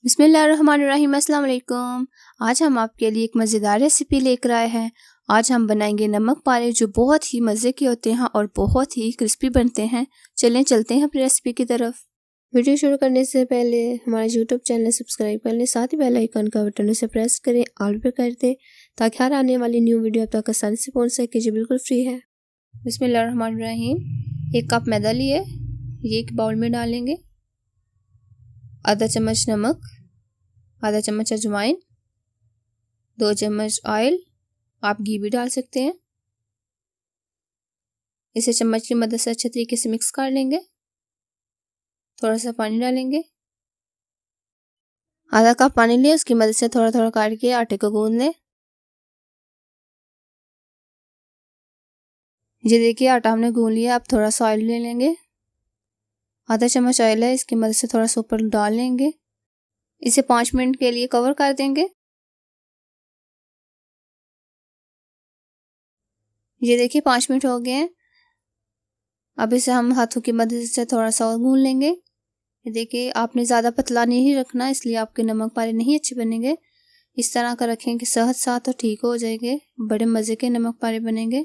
बिस्मिल्लाहिर्रहमानिर्रहीम। अस्सलाम वालेकुम। आज हम आपके लिए एक मज़ेदार रेसिपी लेकर आए हैं। आज हम बनाएंगे नमक पारे जो बहुत ही मज़े के होते हैं और बहुत ही क्रिस्पी बनते हैं। चलते हैं अपनी रेसिपी की तरफ। वीडियो शुरू करने से पहले हमारे यूट्यूब चैनल सब्सक्राइब कर लें, साथ ही बेल आइकन का बटन उसे प्रेस करें, ऑल पे कर दें ताकि हर आने वाली न्यू वीडियो आप तक आसानी से पहुँच सके जो बिल्कुल फ्री है। बिस्मिल्लाहिर्रहमानिर्रहीम। 1 कप मैदा लिए, ये एक बाउल में डालेंगे। आधा चम्मच नमक, आधा चम्मच अजवाइन, 2 चम्मच ऑयल, आप घी भी डाल सकते हैं। इसे चम्मच की मदद से अच्छे तरीके से मिक्स कर लेंगे। थोड़ा सा पानी डालेंगे, आधा कप पानी लिए, उसकी मदद से थोड़ा थोड़ा काट के आटे को गूंद लें। ये देखिए आटा हमने गूंद लिया। अब थोड़ा सा ऑयल ले लेंगे, आधा चम्मच ऑयल है, इसकी मदद से थोड़ा सा ऊपर डाल लेंगे। इसे 5 मिनट के लिए कवर कर देंगे। ये देखिए 5 मिनट हो गए हैं। अब इसे हम हाथों की मदद से थोड़ा सा और गूंद लेंगे। ये देखिए आपने ज़्यादा पतला नहीं रखना, इसलिए आपके नमक पारे नहीं अच्छे बनेंगे। इस तरह का रखें कि सहज साथ और ठीक हो जाएंगे, बड़े मज़े के नमक पारे बनेंगे।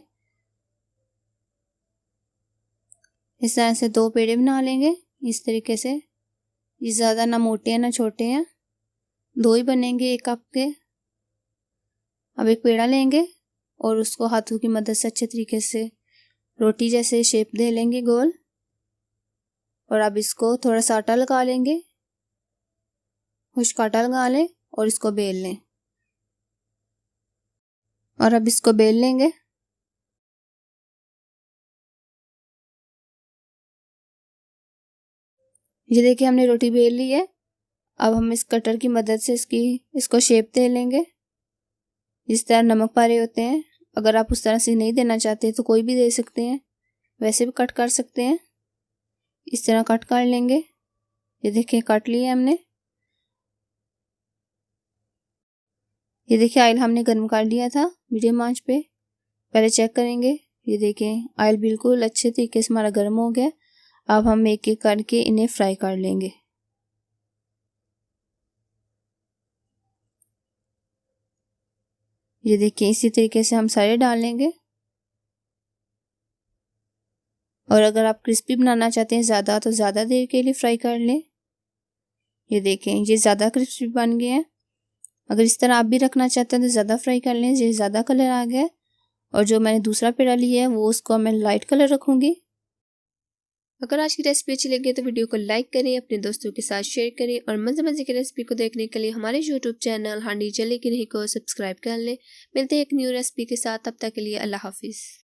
इस तरह से 2 पेड़े बना लेंगे इस तरीके से। ये ज़्यादा ना मोटे हैं ना छोटे हैं, 2 ही बनेंगे 1 कप के। अब एक पेड़ा लेंगे और उसको हाथों की मदद से अच्छे तरीके से रोटी जैसे शेप दे लेंगे गोल। और अब इसको थोड़ा सा आटा लगा लेंगे, खुश्क आटा लगा लें और इसको बेल लें। और अब इसको बेल लेंगे। ये देखिए हमने रोटी बेल ली है। अब हम इस कटर की मदद से इसको शेप दे लेंगे जिस तरह नमक पारे होते हैं। अगर आप उस तरह से नहीं देना चाहते तो कोई भी दे सकते हैं, वैसे भी कट कर सकते हैं। इस तरह कट कर लेंगे। ये देखिए काट लिया हमने। ये देखिए ऑयल हमने गर्म कर लिया था मीडियम आंच पे। पहले चेक करेंगे। ये देखें ऑयल बिल्कुल अच्छे तरीके से हमारा गर्म हो गया। अब हम एक एक करके इन्हें फ्राई कर लेंगे। ये देखिए इसी तरीके से हम सारे डाल लेंगे। और अगर आप क्रिस्पी बनाना चाहते हैं ज़्यादा तो ज़्यादा देर के लिए फ्राई कर लें। ये देखें ये ज़्यादा क्रिस्पी बन गए हैं। अगर इस तरह आप भी रखना चाहते हैं तो ज़्यादा फ्राई कर लें। ये ज़्यादा कलर आ गया है। और जो मैंने दूसरा पेड़ा लिया है वो उसको मैं लाइट कलर रखूँगी। अगर आज की रेसिपी अच्छी लगी तो वीडियो को लाइक करें, अपने दोस्तों के साथ शेयर करें और मज़े मज़े की रेसिपी को देखने के लिए हमारे यूट्यूब चैनल हांडी चले की नहीं को सब्सक्राइब कर लें। मिलते हैं एक न्यू रेसिपी के साथ, तब तक के लिए अल्लाह हाफिज़।